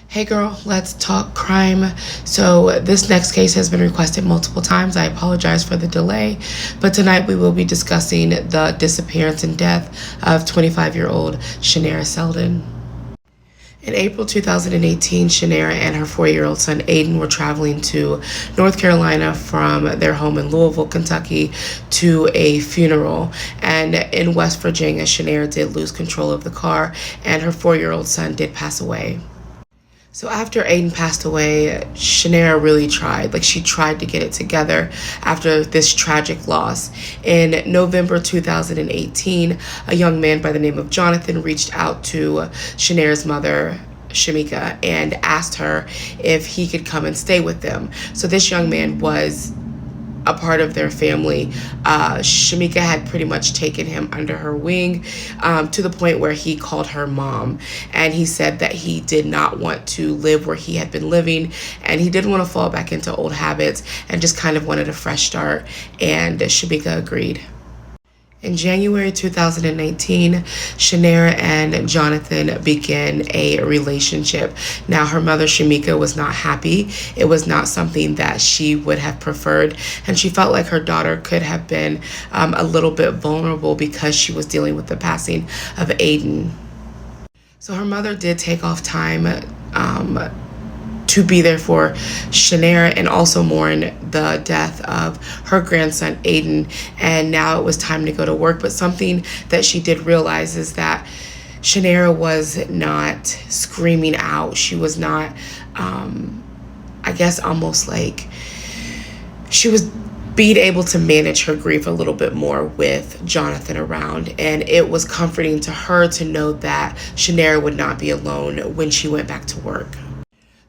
Hey girl, let's talk crime. So, this next case has been requested multiple times. I apologize for the delay, but tonight we will be discussing the disappearance and death of 25-year-old Shanaira Selden. In April 2018, Shanaira and her 4-year-old son Aiden were traveling to North Carolina from their home in Louisville, Kentucky, to a funeral. And in West Virginia, Shanaira did lose control of the car, and her 4-year-old son did pass away. So after Aiden passed away, Shanaira really tried. She tried to get it together after this tragic loss. In November 2018, a young man by the name of Jonathan reached out to Shanaira's mother, Shamika, and asked her if he could come and stay with them. So this young man was a part of their family. Shamika had pretty much taken him under her wing, to the point where he called her mom. And he said that he did not want to live where he had been living, and he didn't want to fall back into old habits and just kind of wanted a fresh start. And Shamika agreed. In January 2019, Shanaira and Jonathan began a relationship. Now, her mother, Shamika, was not happy. It was not something that she would have preferred, and she felt like her daughter could have been a little bit vulnerable because she was dealing with the passing of Aiden. So her mother did take off time to be there for Shanaira and also mourn the death of her grandson Aiden. And now it was time to go to work. But something that she did realize is that Shanaira was not screaming out. She was not, I guess, almost like she was being able to manage her grief a little bit more with Jonathan around. And it was comforting to her to know that Shanaira would not be alone when she went back to work.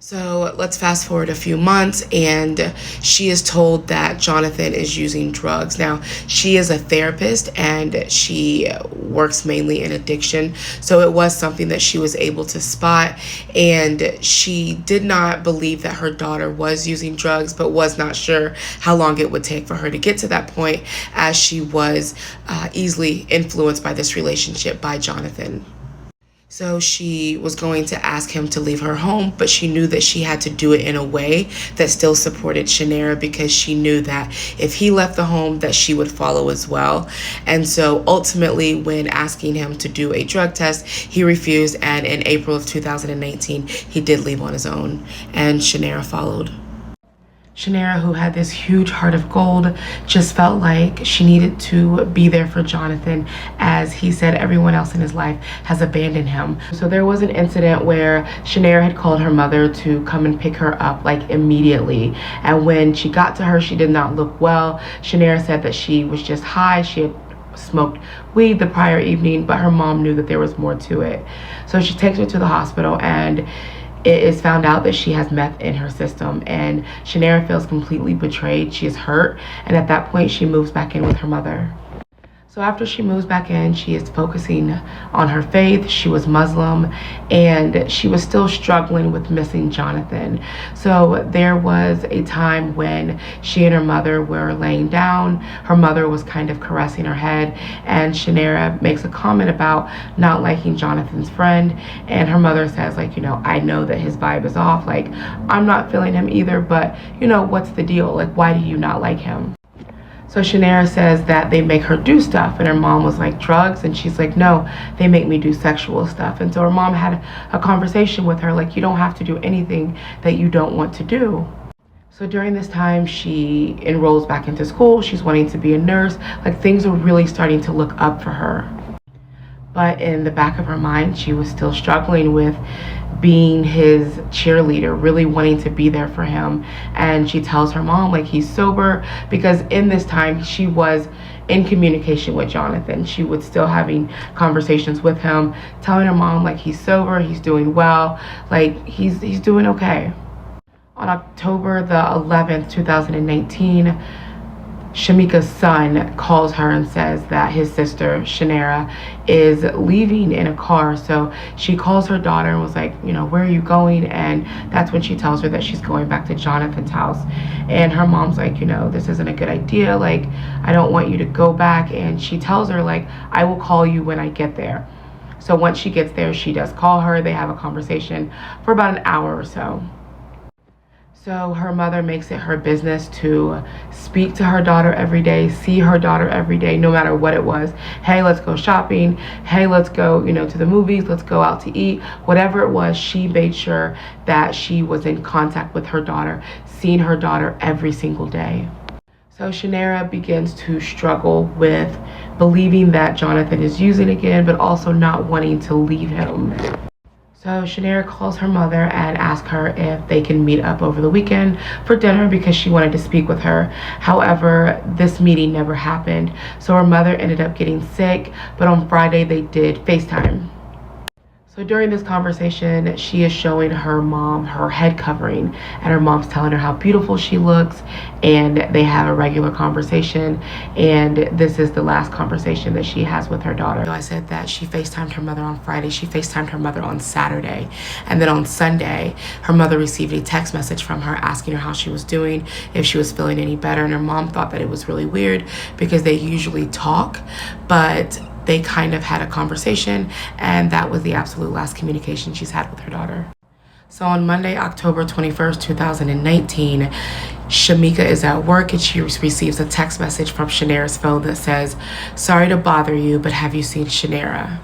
So let's fast forward a few months, and she is told that Jonathan is using drugs. Now, she is a therapist and she works mainly in addiction. So it was something that she was able to spot, and she did not believe that her daughter was using drugs, but was not sure how long it would take for her to get to that point, as she was easily influenced by this relationship by Jonathan. So she was going to ask him to leave her home, but she knew that she had to do it in a way that still supported Shanaira, because she knew that if he left the home, that she would follow as well. And so ultimately, when asking him to do a drug test, he refused. And in April of 2019, he did leave on his own, and Shanaira followed. Shanaira, who had this huge heart of gold, just felt like she needed to be there for Jonathan, as he said everyone else in his life has abandoned him. So there was an incident where Shanaira had called her mother to come and pick her up immediately. And when she got to her, she did not look well. Shanaira said that she was just high. She had smoked weed the prior evening, but her mom knew that there was more to it. So she takes her to the hospital, and it is found out that she has meth in her system, and Shanaira feels completely betrayed. She is hurt, and at that point, she moves back in with her mother. So after she moves back in, she is focusing on her faith. She was Muslim, and she was still struggling with missing Jonathan. So there was a time when she and her mother were laying down. Her mother was kind of caressing her head, and Shanaira makes a comment about not liking Jonathan's friend. And her mother says, I know that his vibe is off. I'm not feeling him either, but, what's the deal? Why do you not like him? So Shanaira says that they make her do stuff, and her mom was like, drugs? And she's like, no, they make me do sexual stuff. And so her mom had a conversation with her, you don't have to do anything that you don't want to do. So during this time, she enrolls back into school. She's wanting to be a nurse. Things are really starting to look up for her. But in the back of her mind, she was still struggling with being his cheerleader, really wanting to be there for him. And she tells her mom he's sober, because in this time she was in communication with Jonathan. She was still having conversations with him, telling her mom he's sober, he's doing well, he's doing okay. On October the 11th, 2019, Shamika's son calls her and says that his sister, Shanaira, is leaving in a car. So she calls her daughter and was like, where are you going? And that's when she tells her that she's going back to Jonathan's house. And her mom's like, this isn't a good idea. I don't want you to go back. And she tells her, I will call you when I get there. So once she gets there, she does call her. They have a conversation for about an hour or so. So her mother makes it her business to speak to her daughter every day, see her daughter every day, no matter what it was. Hey, let's go shopping. Hey, let's go, to the movies. Let's go out to eat. Whatever it was, she made sure that she was in contact with her daughter, seeing her daughter every single day. So Shanaira begins to struggle with believing that Jonathan is using again, but also not wanting to leave him. So Shanaira calls her mother and asks her if they can meet up over the weekend for dinner because she wanted to speak with her. However, this meeting never happened. So her mother ended up getting sick, but on Friday they did FaceTime. So during this conversation, she is showing her mom her head covering, and her mom's telling her how beautiful she looks, and they have a regular conversation, and this is the last conversation that she has with her daughter. So I said that she FaceTimed her mother on Friday, she FaceTimed her mother on Saturday, and then on Sunday, her mother received a text message from her asking her how she was doing, if she was feeling any better, and her mom thought that it was really weird because they usually talk, but they kind of had a conversation, and that was the absolute last communication she's had with her daughter. So on Monday, October 21st, 2019, Shamika is at work and she receives a text message from Shanaira's phone that says, "Sorry to bother you, but have you seen Shanaira?"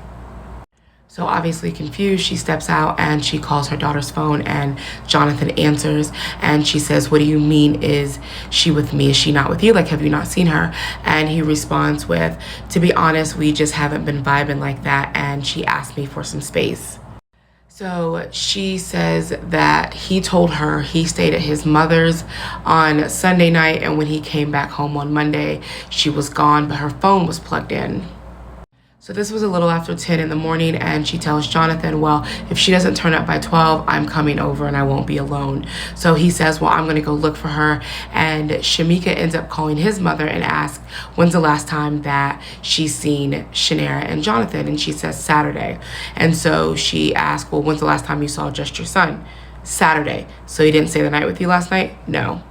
So obviously confused, she steps out and she calls her daughter's phone, and Jonathan answers and she says, "What do you mean, is she with me? Is she not with you? Like, have you not seen her?" And he responds with, "To be honest, we just haven't been vibing like that, and she asked me for some space." So she says that he told her he stayed at his mother's on Sunday night, and when he came back home on Monday, she was gone, but her phone was plugged in. So this was a little after 10 in the morning, and she tells Jonathan, well, if she doesn't turn up by 12, I'm coming over and I won't be alone. So he says, well, I'm going to go look for her. And Shamika ends up calling his mother and asks, when's the last time that she's seen Shanaira and Jonathan? And she says Saturday. And so she asks, well, when's the last time you saw just your son? Saturday. So he didn't stay the night with you last night? No.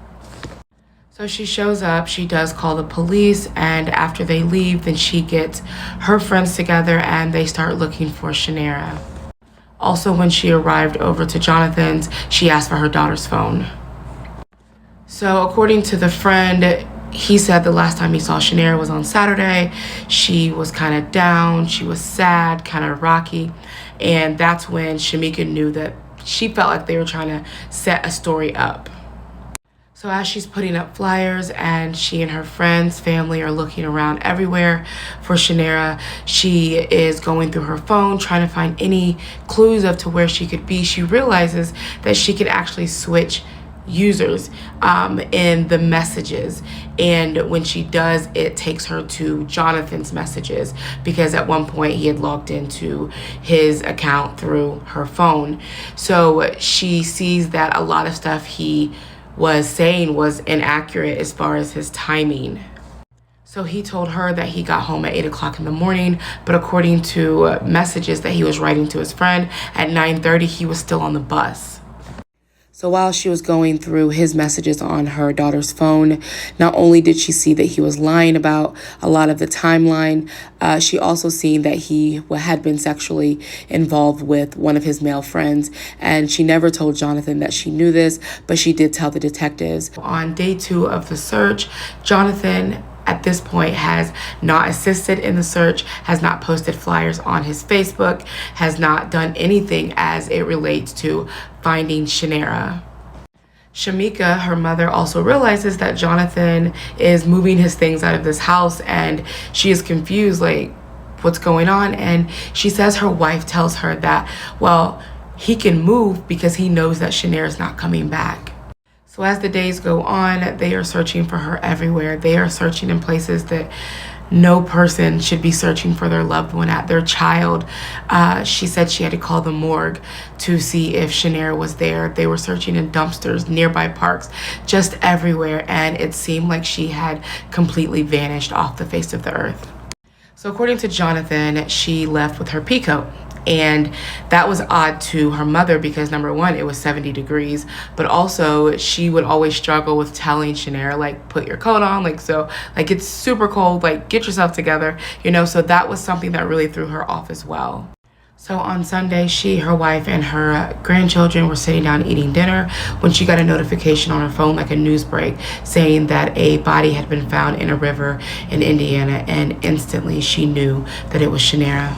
So she shows up, she does call the police, and after they leave, then she gets her friends together and they start looking for Shanaira. Also, when she arrived over to Jonathan's, she asked for her daughter's phone. So according to the friend, he said the last time he saw Shanaira was on Saturday. She was kind of down, she was sad, kind of rocky, and that's when Shamika knew that she felt like they were trying to set a story up. So as she's putting up flyers and she and her friends, family are looking around everywhere for Shanaira, she is going through her phone trying to find any clues of to where she could be. She realizes that she could actually switch users in the messages, and when she does, it takes her to Jonathan's messages because at one point he had logged into his account through her phone. So she sees that a lot of stuff he was saying was inaccurate as far as his timing. So he told her that he got home at 8 o'clock in the morning, but according to messages that he was writing to his friend, at 9:30 he was still on the bus. So while she was going through his messages on her daughter's phone, not only did she see that he was lying about a lot of the timeline, she also seen that he had been sexually involved with one of his male friends. And she never told Jonathan that she knew this, but she did tell the detectives. On day 2 of the search, Jonathan at this point has not assisted in the search, has not posted flyers on his Facebook, has not done anything as it relates to finding Shanaira. Shamika, her mother, also realizes that Jonathan is moving his things out of this house, and she is confused, like, what's going on? And she says her wife tells her that, well, he can move because he knows that Shanaira's not coming back. So as the days go on, they are searching for her everywhere. They are searching in places that no person should be searching for their loved one at, their child. She said she had to call the morgue to see if Shanaira was there. They were searching in dumpsters, nearby parks, just everywhere. And it seemed like she had completely vanished off the face of the earth. So according to Jonathan, she left with her peacoat. And that was odd to her mother because, number one, it was 70 degrees, but also she would always struggle with telling Shanaira, like, put your coat on, like, so, like, it's super cold, like, get yourself together, so that was something that really threw her off as well. So on Sunday, she, her wife, and her grandchildren were sitting down eating dinner when she got a notification on her phone, like a news break, saying that a body had been found in a river in Indiana, and instantly she knew that it was Shanaira.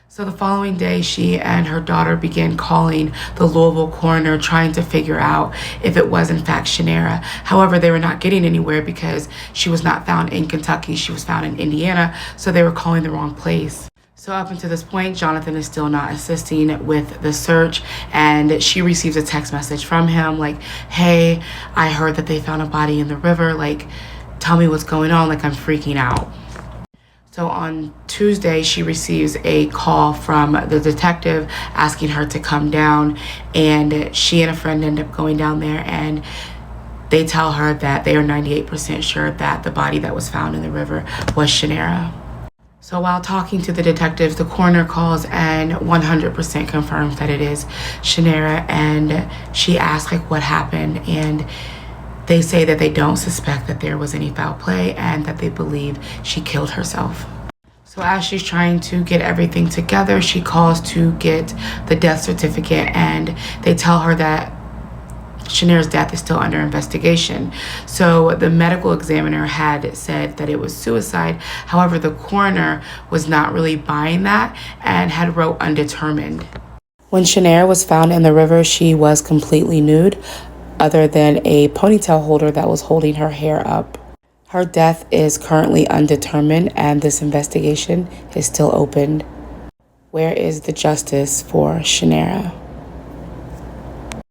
So the following day, she and her daughter began calling the Louisville coroner, trying to figure out if it was in fact Shanaira. However, they were not getting anywhere because she was not found in Kentucky. She was found in Indiana, so they were calling the wrong place. So up until this point, Jonathan is still not assisting with the search, and she receives a text message from him like, hey, I heard that they found a body in the river. Like, tell me what's going on. Like, I'm freaking out. So on Tuesday, she receives a call from the detective asking her to come down, and she and a friend end up going down there, and they tell her that they are 98% sure that the body that was found in the river was Shanaira. So while talking to the detectives, the coroner calls and 100% confirms that it is Shanaira, and she asks like what happened, and they say that they don't suspect that there was any foul play and that they believe she killed herself. So as she's trying to get everything together, she calls to get the death certificate, and they tell her that Shanaira's death is still under investigation. So the medical examiner had said that it was suicide. However, the coroner was not really buying that and had wrote undetermined. When Shanaira was found in the river, she was completely nude, other than a ponytail holder that was holding her hair up. Her death is currently undetermined, and this investigation is still open. Where is the justice for Shanaira?